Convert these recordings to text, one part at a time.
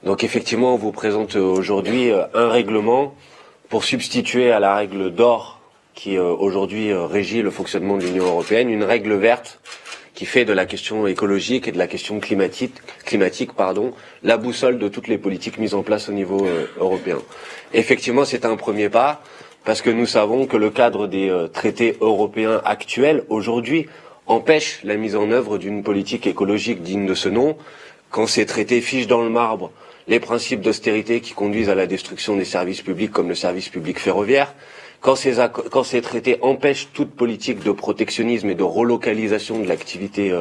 Donc effectivement, on vous présente aujourd'hui un règlement pour substituer à la règle d'or qui aujourd'hui régit le fonctionnement de l'Union européenne, une règle verte qui fait de la question écologique et de la question climatique, la boussole de toutes les politiques mises en place au niveau européen. Effectivement, c'est un premier pas, parce que nous savons que le cadre des traités européens actuels, aujourd'hui, empêche la mise en œuvre d'une politique écologique digne de ce nom, quand ces traités fichent dans le marbre les principes d'austérité qui conduisent à la destruction des services publics comme le service public ferroviaire, quand ces traités empêchent toute politique de protectionnisme et de relocalisation de l'activité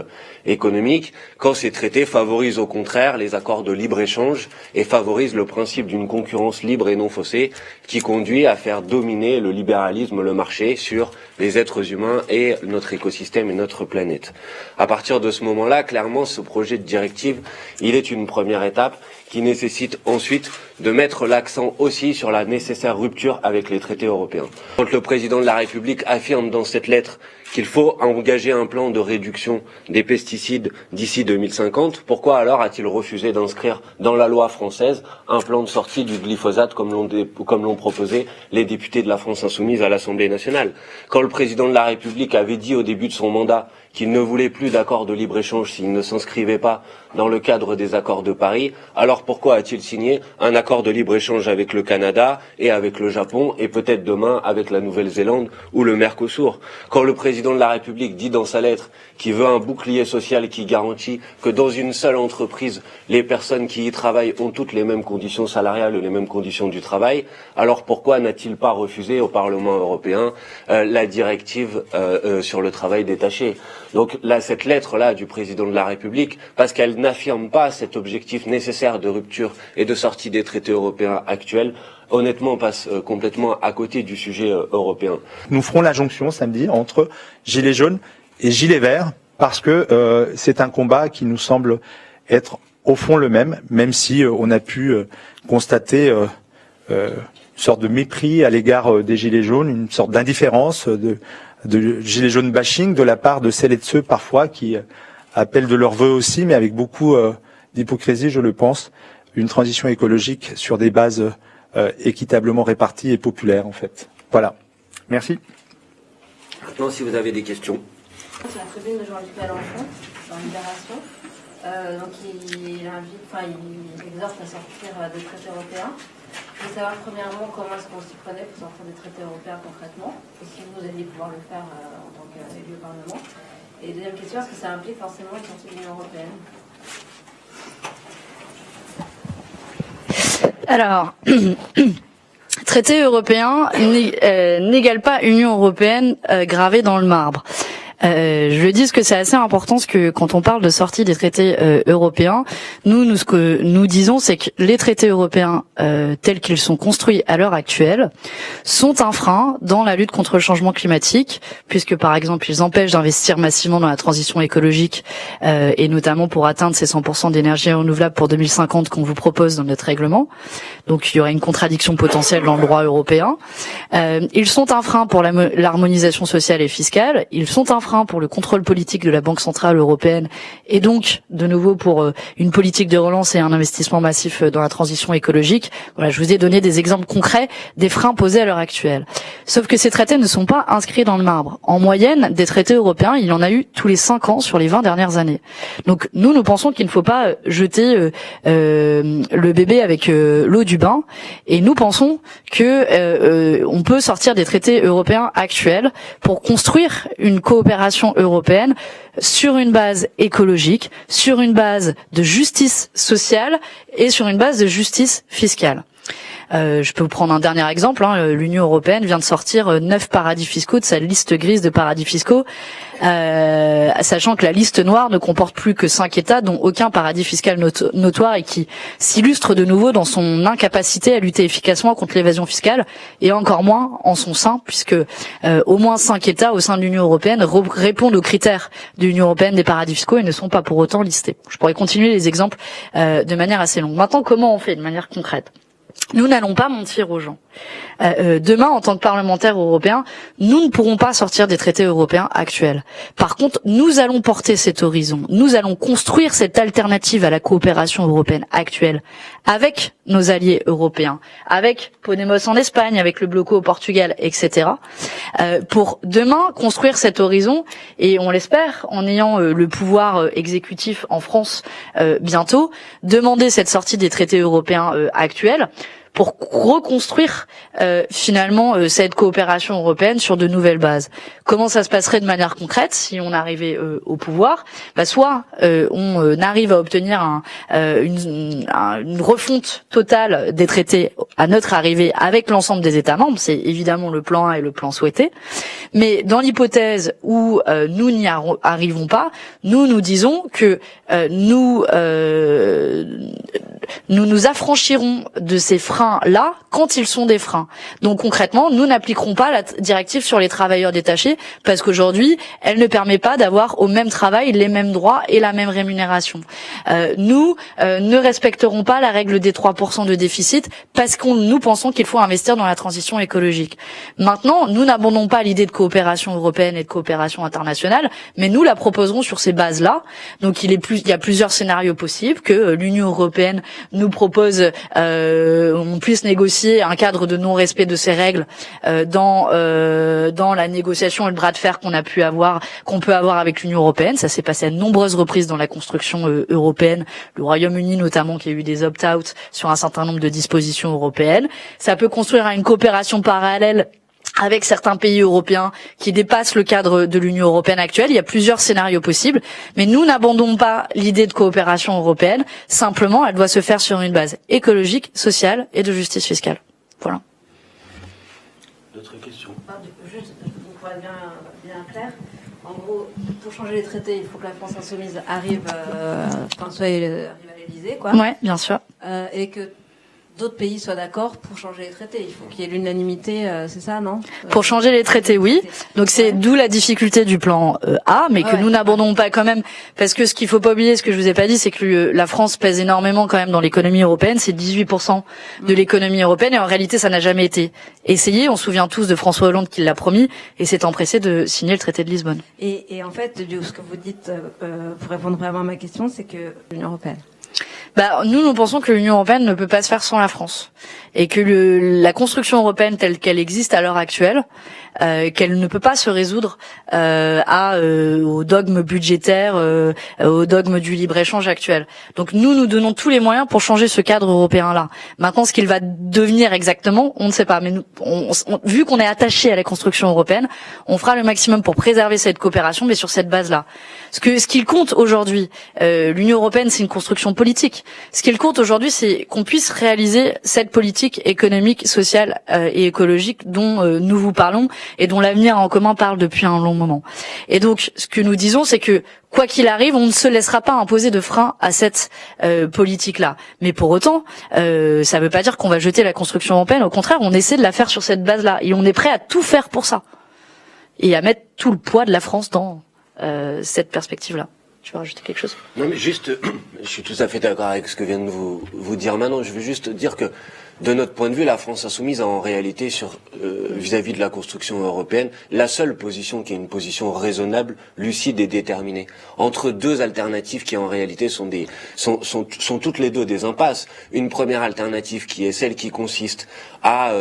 économique, quand ces traités favorisent au contraire les accords de libre-échange et favorisent le principe d'une concurrence libre et non faussée qui conduit à faire dominer le libéralisme, le marché sur les êtres humains et notre écosystème et notre planète. À partir de ce moment-là, clairement, ce projet de directive, il est une première étape qui nécessite ensuite de mettre l'accent aussi sur la nécessaire rupture avec les traités européens. Quand le président de la République affirme dans cette lettre qu'il faut engager un plan de réduction des pesticides d'ici 2050, pourquoi alors a-t-il refusé d'inscrire dans la loi française un plan de sortie du glyphosate comme l'ont proposé les députés de la France insoumise à l'Assemblée nationale? Quand le président de la République avait dit au début de son mandat qu'il ne voulait plus d'accord de libre-échange s'il ne s'inscrivait pas dans le cadre des accords de Paris, alors pourquoi a-t-il signé un accord de libre-échange avec le Canada et avec le Japon et peut-être demain avec la Nouvelle-Zélande ou le Mercosur? Quand le président de la République dit dans sa lettre qu'il veut un bouclier social qui garantit que dans une seule entreprise, les personnes qui y travaillent ont toutes les mêmes conditions salariales et les mêmes conditions du travail, alors pourquoi n'a-t-il pas refusé au Parlement européen la directive sur le travail détaché? Donc là, cette lettre-là du président de la République, parce qu'elle n'affirme pas cet objectif nécessaire de rupture et de sortie des traités européens actuels, honnêtement passe complètement à côté du sujet européen. Nous ferons la jonction samedi entre gilets jaunes et gilets verts, parce que c'est un combat qui nous semble être au fond le même si on a pu constater une sorte de mépris à l'égard des gilets jaunes, une sorte d'indifférence, de gilets jaunes bashing de la part de celles et de ceux parfois qui appellent de leur vœu aussi, mais avec beaucoup d'hypocrisie, je le pense, une transition écologique sur des bases équitablement réparties et populaires en fait. Voilà. Merci. Maintenant, si vous avez des questions. C'est la tribune de Jean-Luc Mélenchon dans Libération. Donc il exhorte à sortir des traités européens. Je veux savoir premièrement comment est-ce qu'on s'y prenait pour sortir des traités européens concrètement, et si vous alliez pouvoir le faire en tant qu'élu au Parlement. Et deuxième question, est-ce que ça implique forcément une sortie de l'Union européenne? Alors, traité européen n'égale pas Union européenne gravée dans le marbre. Je le dis parce que c'est assez important, parce que quand on parle de sortie des traités européens, nous ce que nous disons, c'est que les traités européens tels qu'ils sont construits à l'heure actuelle sont un frein dans la lutte contre le changement climatique, puisque par exemple ils empêchent d'investir massivement dans la transition écologique et notamment pour atteindre ces 100% d'énergie renouvelable pour 2050 qu'on vous propose dans notre règlement. Donc il y aurait une contradiction potentielle dans le droit européen. Ils sont un frein pour l'harmonisation sociale et fiscale. Ils sont un frein pour le contrôle politique de la Banque centrale européenne et donc de nouveau pour une politique de relance et un investissement massif dans la transition écologique. Voilà, je vous ai donné des exemples concrets des freins posés à l'heure actuelle. Sauf que ces traités ne sont pas inscrits dans le marbre. En moyenne, des traités européens, il y en a eu tous les 5 ans sur les 20 dernières années. Donc nous pensons qu'il ne faut pas jeter le bébé avec l'eau du bain, et nous pensons que on peut sortir des traités européens actuels pour construire une coopération européenne sur une base écologique, sur une base de justice sociale et sur une base de justice fiscale. Je peux vous prendre un dernier exemple. L'Union européenne vient de sortir 9 paradis fiscaux de sa liste grise de paradis fiscaux, sachant que la liste noire ne comporte plus que 5 États, dont aucun paradis fiscal notoire, et qui s'illustre de nouveau dans son incapacité à lutter efficacement contre l'évasion fiscale, et encore moins en son sein, puisque au moins 5 États au sein de l'Union européenne répondent aux critères de l'Union européenne des paradis fiscaux et ne sont pas pour autant listés. Je pourrais continuer les exemples de manière assez longue. Maintenant, comment on fait de manière concrète? Nous n'allons pas mentir aux gens. Demain, en tant que parlementaires européens, nous ne pourrons pas sortir des traités européens actuels. Par contre, nous allons porter cet horizon. Nous allons construire cette alternative à la coopération européenne actuelle avec nos alliés européens, avec Podemos en Espagne, avec le Bloco au Portugal, etc. Pour demain construire cet horizon, et on l'espère, en ayant le pouvoir exécutif en France bientôt, demander cette sortie des traités européens actuels, pour reconstruire finalement cette coopération européenne sur de nouvelles bases. Comment ça se passerait de manière concrète si on arrivait au pouvoir? Soit on arrive à obtenir une refonte totale des traités à notre arrivée avec l'ensemble des États membres, c'est évidemment le plan 1 et le plan souhaité, mais dans l'hypothèse où nous n'y arrivons pas, nous disons que nous nous affranchirons de ces freins-là quand ils sont des freins. Donc concrètement, nous n'appliquerons pas la directive sur les travailleurs détachés parce qu'aujourd'hui, elle ne permet pas d'avoir au même travail les mêmes droits et la même rémunération. Nous ne respecterons pas la règle des 3% de déficit parce que nous pensons qu'il faut investir dans la transition écologique. Maintenant, nous n'abandonnons pas l'idée de coopération européenne et de coopération internationale, mais nous la proposerons sur ces bases-là. Donc il y a plusieurs scénarios possibles que l'Union européenne nous propose, on puisse négocier un cadre de non-respect de ces règles dans la négociation et le bras de fer qu'on peut avoir avec l'Union européenne. Ça s'est passé à de nombreuses reprises dans la construction européenne, le Royaume-Uni notamment qui a eu des opt-out sur un certain nombre de dispositions européennes. Ça peut construire une coopération parallèle avec certains pays européens qui dépassent le cadre de l'Union européenne actuelle. Il y a plusieurs scénarios possibles, mais nous n'abandonnons pas l'idée de coopération européenne. Simplement, elle doit se faire sur une base écologique, sociale et de justice fiscale. Voilà. D'autres questions? Juste pour être bien clair, en gros, pour changer les traités, il faut que la France insoumise arrive à l'Élysée, quoi. Ouais, bien sûr. Et que d'autres pays soient d'accord pour changer les traités. Il faut qu'il y ait l'unanimité, c'est ça, non? Pour changer les traités, oui. Donc c'est d'où la difficulté du plan A, mais que nous n'abandonnons pas quand même, parce que ce qu'il faut pas oublier, ce que je vous ai pas dit, c'est que la France pèse énormément quand même dans l'économie européenne. C'est 18% de l'économie européenne, et en réalité, ça n'a jamais été essayé. On se souvient tous de François Hollande qui l'a promis, et s'est empressé de signer le traité de Lisbonne. Et en fait, ce que vous dites, pour répondre vraiment à ma question, c'est que l'Union européenne. Nous pensons que l'Union européenne ne peut pas se faire sans la France, et que la construction européenne telle qu'elle existe à l'heure actuelle, qu'elle ne peut pas se résoudre au dogme budgétaire, au dogme du libre-échange actuel. Donc nous donnons tous les moyens pour changer ce cadre européen-là. Maintenant, ce qu'il va devenir exactement, on ne sait pas. Mais nous, vu qu'on est attaché à la construction européenne, on fera le maximum pour préserver cette coopération, mais sur cette base-là. Ce qu'il compte aujourd'hui, l'Union européenne, c'est une construction politique. Ce qu'il compte aujourd'hui, c'est qu'on puisse réaliser cette politique économique, sociale et écologique dont nous vous parlons et dont l'avenir en commun parle depuis un long moment. Et donc, ce que nous disons, c'est que quoi qu'il arrive, on ne se laissera pas imposer de frein à cette politique-là. Mais pour autant, ça ne veut pas dire qu'on va jeter la construction européenne. Au contraire, on essaie de la faire sur cette base-là, et on est prêt à tout faire pour ça, et à mettre tout le poids de la France dans cette perspective-là. Tu veux rajouter quelque chose? Non, mais juste, je suis tout à fait d'accord avec ce que vient de vous dire maintenant. Je veux juste dire que, de notre point de vue, la France insoumise a en réalité vis-à-vis de la construction européenne, la seule position qui est une position raisonnable, lucide et déterminée. Entre deux alternatives qui en réalité sont toutes les deux des impasses. Une première alternative qui est celle qui consiste à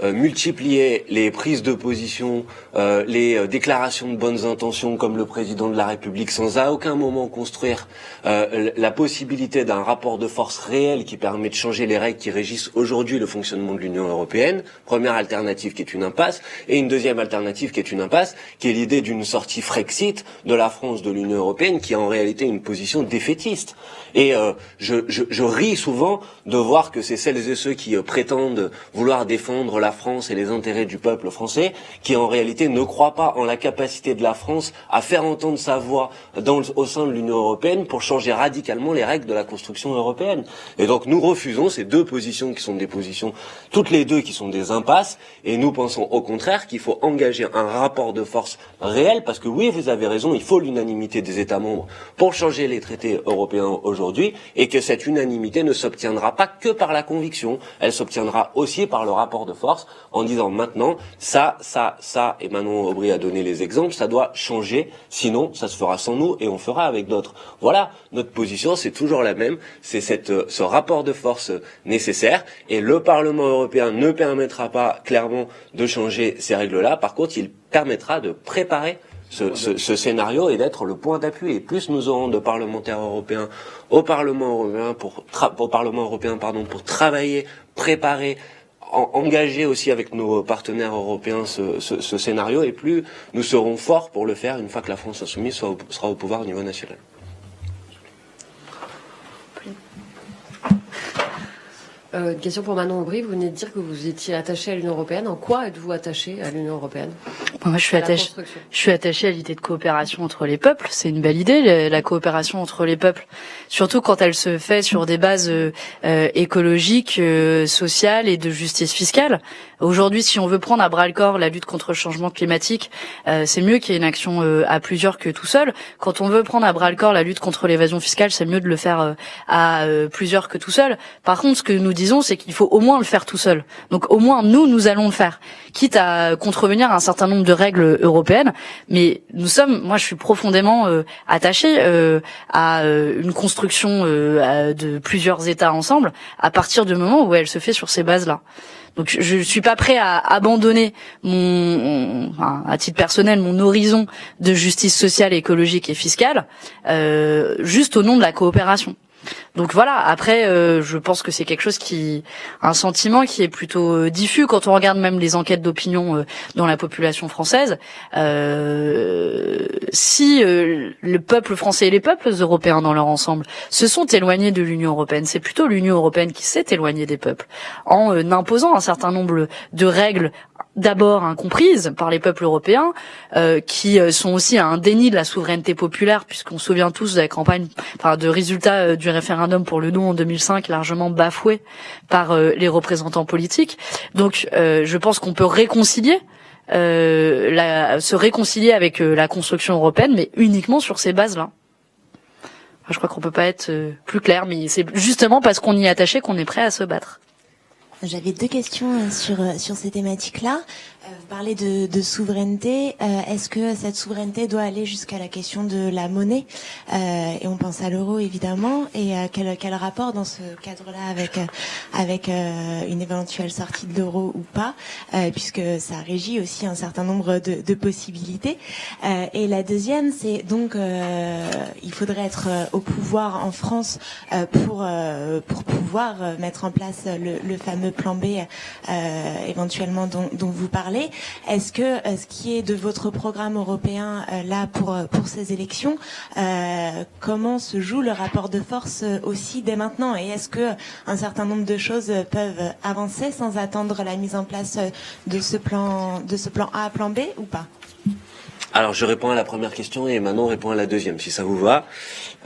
multiplier les prises de position, les déclarations de bonnes intentions comme le président de la République, sans à aucun moment construire la possibilité d'un rapport de force réel qui permet de changer les règles qui régissent aujourd'hui le fonctionnement de l'Union européenne. Première alternative qui est une impasse, et une deuxième alternative qui est une impasse, qui est l'idée d'une sortie Frexit de la France de l'Union européenne, qui est en réalité une position défaitiste. Et je ris souvent de voir que c'est celles et ceux qui prétendent vouloir défendre la France et les intérêts du peuple français, qui en réalité ne croit pas en la capacité de la France à faire entendre sa voix au sein de l'Union européenne pour changer radicalement les règles de la construction européenne. Et donc nous refusons ces deux positions qui sont des positions, toutes les deux qui sont des impasses, et nous pensons au contraire qu'il faut engager un rapport de force réel, parce que oui, vous avez raison, il faut l'unanimité des États membres pour changer les traités européens aujourd'hui, et que cette unanimité ne s'obtiendra pas que par la conviction, elle s'obtiendra aussi par le rapport de force, en disant maintenant, ça, et Manon Aubry a donné les exemples, ça doit changer, sinon ça se fera sans nous et on fera avec d'autres. Voilà, notre position, c'est toujours la même, c'est ce rapport de force nécessaire, et le Parlement européen ne permettra pas clairement de changer ces règles-là, par contre il permettra de préparer ce scénario et d'être le point d'appui. Et plus nous aurons de parlementaires européens au Parlement européen pour travailler, préparer, engager aussi avec nos partenaires européens ce scénario, et plus nous serons forts pour le faire une fois que la France insoumise sera au pouvoir au niveau national. Une question pour Manon Aubry. Vous venez de dire que vous étiez attaché à l'Union européenne. En quoi êtes-vous attaché à l'Union européenne? Moi, je suis attachée à l'idée de coopération entre les peuples. C'est une belle idée, la coopération entre les peuples. Surtout quand elle se fait sur des bases écologiques, sociales et de justice fiscale. Aujourd'hui, si on veut prendre à bras-le-corps la lutte contre le changement climatique, c'est mieux qu'il y ait une action à plusieurs que tout seul. Quand on veut prendre à bras-le-corps la lutte contre l'évasion fiscale, c'est mieux de le faire à plusieurs que tout seul. Par contre, ce que nous disons, c'est qu'il faut au moins le faire tout seul. Donc au moins, nous allons le faire. Quitte à contrevenir à un certain nombre de règles européennes. Mais moi je suis profondément attachée à une construction de plusieurs États ensemble, à partir du moment où elle se fait sur ces bases-là. Donc je suis pas prêt à abandonner à titre personnel, mon horizon de justice sociale, écologique et fiscale, juste au nom de la coopération. Donc voilà, après je pense que c'est quelque chose un sentiment qui est plutôt diffus quand on regarde même les enquêtes d'opinion dans la population française. Si le peuple français et les peuples européens dans leur ensemble se sont éloignés de l'Union européenne, c'est plutôt l'Union européenne qui s'est éloignée des peuples en imposant un certain nombre de règles d'abord incomprises par les peuples européens, qui sont aussi à un déni de la souveraineté populaire, puisqu'on se souvient tous de la campagne, de résultats du référendum pour le non en 2005, largement bafoué par les représentants politiques. Donc, je pense qu'on peut réconcilier se réconcilier avec la construction européenne, mais uniquement sur ces bases-là. Enfin, je crois qu'on peut pas être plus clair, mais c'est justement parce qu'on y est attaché qu'on est prêt à se battre. J'avais deux questions sur ces thématiques-là. Vous parlez de souveraineté. Est-ce que cette souveraineté doit aller jusqu'à la question de la monnaie, et on pense à l'euro évidemment, et quel rapport dans ce cadre-là avec une éventuelle sortie de l'euro ou pas, puisque ça régit aussi un certain nombre de possibilités. Et la deuxième, c'est donc il faudrait être au pouvoir en France pour pouvoir mettre en place le fameux plan B éventuellement dont vous parlez. Est-ce que ce qui est de votre programme européen là pour ces élections, comment se joue le rapport de force aussi dès maintenant, et est-ce que un certain nombre de choses peuvent avancer sans attendre la mise en place de ce plan A, plan B ou pas? Alors je réponds à la première question et Manon répond à la deuxième, si ça vous va.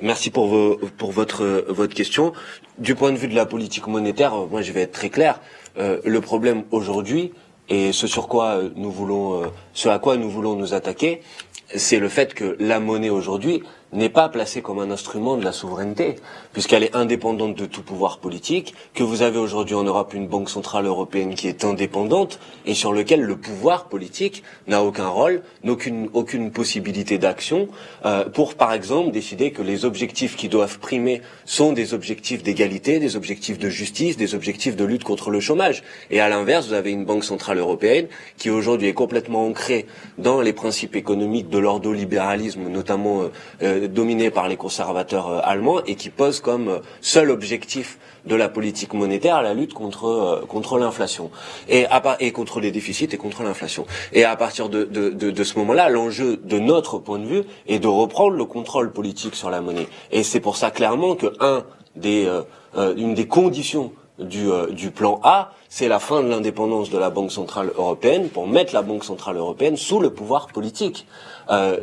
Merci pour votre question. Du point de vue de la politique monétaire, moi je vais être très clair. Le problème aujourd'hui, et ce à quoi nous voulons nous attaquer, c'est le fait que la monnaie aujourd'hui n'est pas placée comme un instrument de la souveraineté, puisqu'elle est indépendante de tout pouvoir politique, que vous avez aujourd'hui en Europe une banque centrale européenne qui est indépendante et sur lequel le pouvoir politique n'a aucun rôle, aucune possibilité d'action pour, par exemple, décider que les objectifs qui doivent primer sont des objectifs d'égalité, des objectifs de justice, des objectifs de lutte contre le chômage. Et à l'inverse, vous avez une banque centrale européenne qui aujourd'hui est complètement ancrée dans les principes économiques de l'ordolibéralisme, notamment dominé par les conservateurs allemands, et qui pose comme seul objectif de la politique monétaire la lutte contre l'inflation et contre les déficits et contre l'inflation. Et à partir de ce moment-là, l'enjeu de notre point de vue est de reprendre le contrôle politique sur la monnaie. Et c'est pour ça clairement que une des conditions du plan A, c'est la fin de l'indépendance de la Banque Centrale Européenne pour mettre la Banque Centrale Européenne sous le pouvoir politique.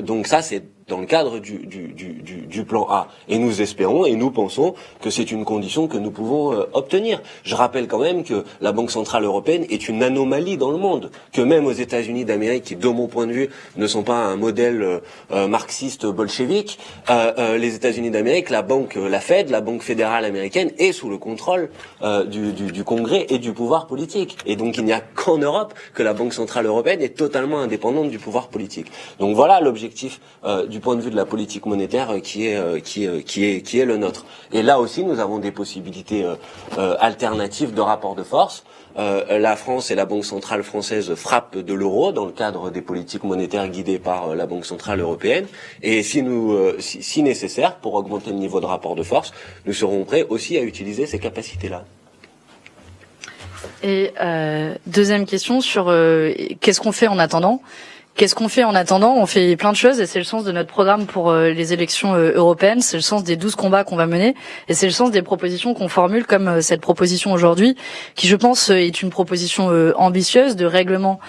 Donc ça, c'est dans le cadre du plan A. Et nous espérons et nous pensons que c'est une condition que nous pouvons obtenir. Je rappelle quand même que la Banque Centrale Européenne est une anomalie dans le monde, que même aux États-Unis d'Amérique, qui de mon point de vue ne sont pas un modèle marxiste bolchevique, les États-Unis d'Amérique, la Fed, la Banque fédérale américaine, est sous le contrôle du Congrès et du pouvoir politique. Et donc il n'y a qu'en Europe que la Banque Centrale Européenne est totalement indépendante du pouvoir politique. Donc voilà l'objectif du point de vue de la politique monétaire qui est le nôtre. Et là aussi, nous avons des possibilités alternatives de rapport de force. La France et la Banque centrale française frappent de l'euro dans le cadre des politiques monétaires guidées par la Banque centrale européenne. Et si nécessaire, pour augmenter le niveau de rapport de force, nous serons prêts aussi à utiliser ces capacités-là. Et deuxième question sur qu'est-ce qu'on fait en attendant ? Qu'est-ce qu'on fait en attendant ? On fait plein de choses et c'est le sens de notre programme pour les élections européennes, c'est le sens des 12 combats qu'on va mener et c'est le sens des propositions qu'on formule comme cette proposition aujourd'hui qui, je pense, est une proposition ambitieuse de règlement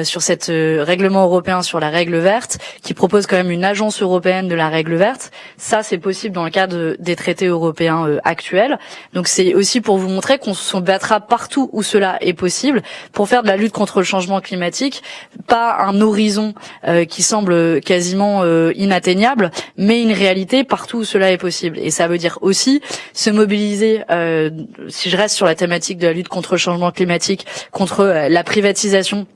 sur cette règlement européen sur la règle verte qui propose quand même une agence européenne de la règle verte. Ça, c'est possible dans le cadre des traités européens actuels. Donc c'est aussi pour vous montrer qu'on se battra partout où cela est possible pour faire de la lutte contre le changement climatique, pas un horizon qui semble quasiment inatteignable, mais une réalité partout où cela est possible. Et ça veut dire aussi se mobiliser, si je reste sur la thématique de la lutte contre le changement climatique, contre la privatisation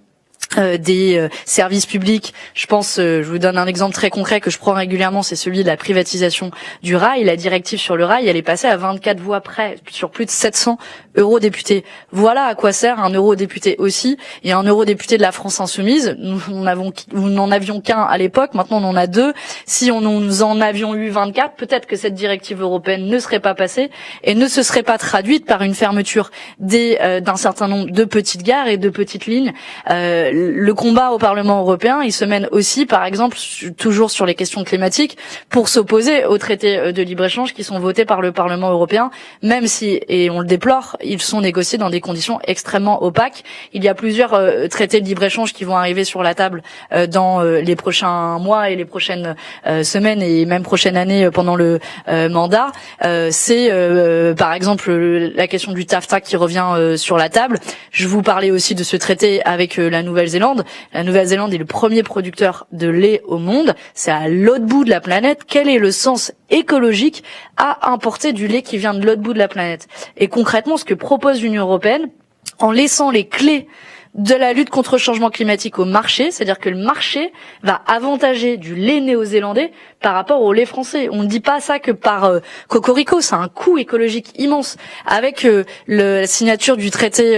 des services publics. Je pense, je vous donne un exemple très concret que je prends régulièrement, c'est celui de la privatisation du rail. La directive sur le rail, elle est passée à 24 voix près, sur plus de 700 eurodéputés. Voilà à quoi sert un eurodéputé aussi. Et un eurodéputé de la France insoumise, nous n'en avions qu'un à l'époque, maintenant on en a deux. Si nous en avions eu 24, peut-être que cette directive européenne ne serait pas passée et ne se serait pas traduite par une fermeture d'un certain nombre de petites gares et de petites lignes. Le combat au Parlement européen, il se mène aussi, par exemple, toujours sur les questions climatiques, pour s'opposer aux traités de libre-échange qui sont votés par le Parlement européen, même si, et on le déplore, ils sont négociés dans des conditions extrêmement opaques. Il y a plusieurs traités de libre-échange qui vont arriver sur la table dans les prochains mois et les prochaines semaines et même prochaine année pendant le mandat. C'est par exemple la question du TAFTA qui revient sur la table. Je vous parlais aussi de ce traité avec la Nouvelle-Zélande. La Nouvelle-Zélande est le premier producteur de lait au monde. C'est à l'autre bout de la planète. Quel est le sens écologique à importer du lait qui vient de l'autre bout de la planète? Et concrètement, ce que propose l'Union européenne, en laissant les clés de la lutte contre le changement climatique au marché, c'est-à-dire que le marché va avantager du lait néo-zélandais par rapport au lait français. On ne dit pas ça que par cocorico, c'est un coût écologique immense. Avec la signature du traité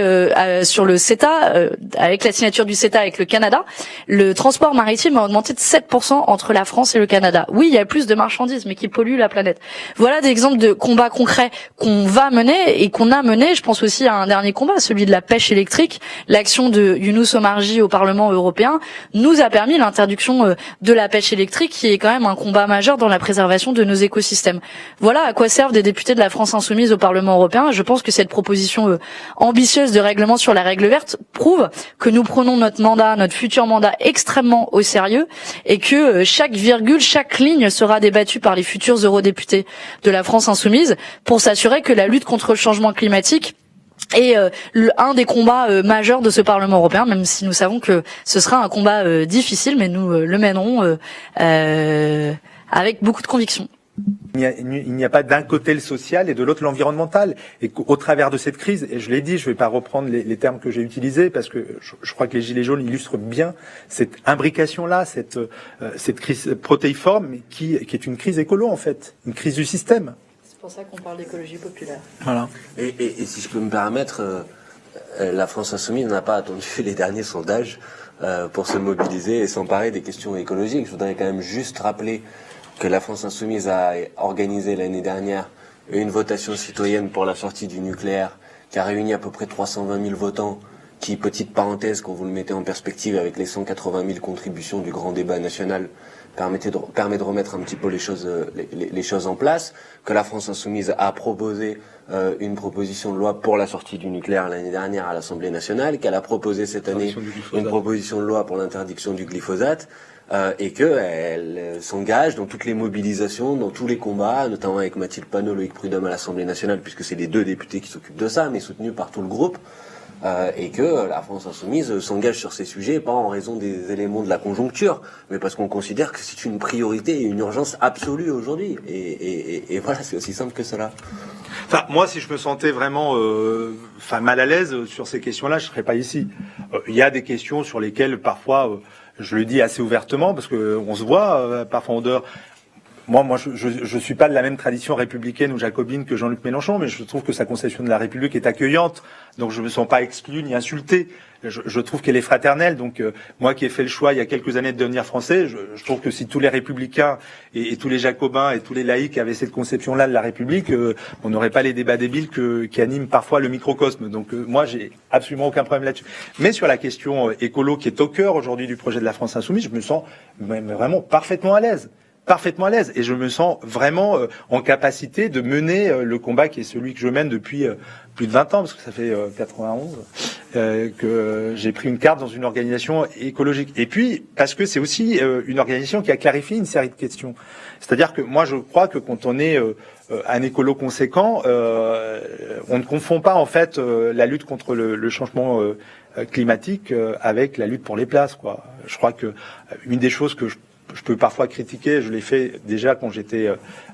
sur le CETA, avec la signature du CETA avec le Canada, le transport maritime a augmenté de 7% entre la France et le Canada. Oui, il y a plus de marchandises, mais qui polluent la planète. Voilà des exemples de combats concrets qu'on va mener et qu'on a menés. Je pense aussi à un dernier combat, celui de la pêche électrique. L'action de Younous Omarjee au Parlement européen nous a permis l'interdiction de la pêche électrique, qui est quand même un combat majeur dans la préservation de nos écosystèmes. Voilà à quoi servent des députés de la France insoumise au Parlement européen. Je pense que cette proposition ambitieuse de règlement sur la règle verte prouve que nous prenons notre futur mandat extrêmement au sérieux et que chaque virgule, chaque ligne sera débattue par les futurs eurodéputés de la France insoumise pour s'assurer que la lutte contre le changement climatique est un des combats majeurs de ce Parlement européen, même si nous savons que ce sera un combat difficile, mais nous le mènerons avec beaucoup de conviction. Il n'y a pas d'un côté le social et de l'autre l'environnemental. Et qu'au travers de cette crise, et je l'ai dit, je ne vais pas reprendre les termes que j'ai utilisés, parce que je crois que les Gilets jaunes illustrent bien cette imbrication-là, cette crise protéiforme, mais qui est une crise écolo en fait, une crise du système. C'est pour ça qu'on parle d'écologie populaire. Voilà. Et si je peux me permettre, la France insoumise n'a pas attendu les derniers sondages pour se mobiliser et s'emparer des questions écologiques. Je voudrais quand même juste rappeler que la France insoumise a organisé l'année dernière une votation citoyenne pour la sortie du nucléaire qui a réuni à peu près 320 000 votants qui, petite parenthèse, quand vous le mettez en perspective avec les 180 000 contributions du grand débat national, permet de remettre un petit peu les choses en place, que la France insoumise a proposé une proposition de loi pour la sortie du nucléaire l'année dernière à l'Assemblée nationale, qu'elle a proposé cette année une proposition de loi pour l'interdiction du glyphosate, et qu'elle s'engage dans toutes les mobilisations, dans tous les combats, notamment avec Mathilde Panot, Loïc Prudhomme à l'Assemblée nationale, puisque c'est les 2 députés qui s'occupent de ça, mais soutenus par tout le groupe. Et que la France insoumise s'engage sur ces sujets, pas en raison des éléments de la conjoncture, mais parce qu'on considère que c'est une priorité et une urgence absolue aujourd'hui. Et voilà, c'est aussi simple que cela. Enfin, moi, si je me sentais vraiment mal à l'aise sur ces questions-là, je serais pas ici. Il y a des questions sur lesquelles, parfois, je le dis assez ouvertement, parce que on se voit parfois en dehors. Moi, je suis pas de la même tradition républicaine ou jacobine que Jean-Luc Mélenchon, mais je trouve que sa conception de la République est accueillante. Donc, je me sens pas exclu ni insulté. Je trouve qu'elle est fraternelle. Donc, moi qui ai fait le choix il y a quelques années de devenir français, je trouve que si tous les républicains et tous les jacobins et tous les laïcs avaient cette conception-là de la République, on n'aurait pas les débats débiles qui animent parfois le microcosme. Donc, moi, j'ai absolument aucun problème là-dessus. Mais sur la question écolo qui est au cœur aujourd'hui du projet de la France insoumise, je me sens vraiment parfaitement à l'aise. Et je me sens vraiment en capacité de mener le combat qui est celui que je mène depuis plus de 20 ans, parce que ça fait 91 que j'ai pris une carte dans une organisation écologique. Et puis, parce que c'est aussi une organisation qui a clarifié une série de questions. C'est-à-dire que moi, je crois que quand on est un écolo conséquent, on ne confond pas en fait la lutte contre le changement climatique avec la lutte pour les places, quoi. Je crois que une des choses que je peux parfois critiquer, je l'ai fait déjà quand j'étais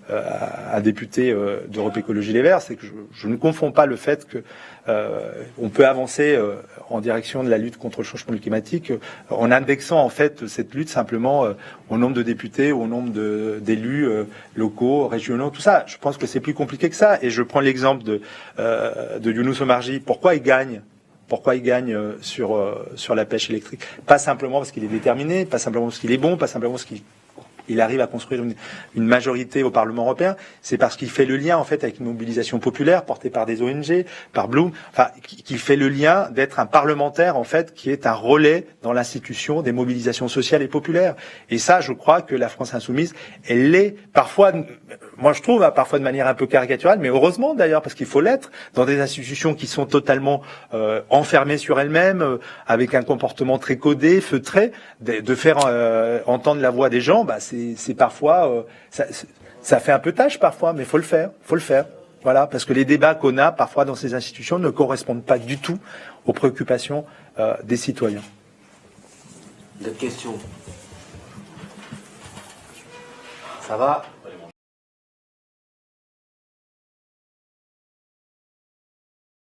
un député d'Europe Écologie Les Verts, c'est que je ne confonds pas le fait que on peut avancer en direction de la lutte contre le changement climatique en indexant en fait cette lutte simplement au nombre de députés, au nombre d'élus locaux, régionaux, tout ça. Je pense que c'est plus compliqué que ça. Et je prends l'exemple de Younous Omarjee. Pourquoi il gagne sur la pêche électrique? Pas simplement parce qu'il est déterminé, pas simplement parce qu'il est bon, pas simplement parce qu'il arrive à construire une majorité au Parlement européen, c'est parce qu'il fait le lien en fait avec une mobilisation populaire portée par des ONG, par Bloom, enfin qui fait le lien d'être un parlementaire en fait qui est un relais dans l'institution des mobilisations sociales et populaires. Et ça, je crois que la France insoumise, elle l'est parfois, moi je trouve parfois de manière un peu caricaturale, mais heureusement d'ailleurs parce qu'il faut l'être dans des institutions qui sont totalement enfermées sur elles-mêmes, avec un comportement très codé, feutré, de faire entendre la voix des gens, c'est parfois ça fait un peu tâche parfois, mais faut le faire. Voilà, parce que les débats qu'on a parfois dans ces institutions ne correspondent pas du tout aux préoccupations des citoyens. D'autres questions? Ça va?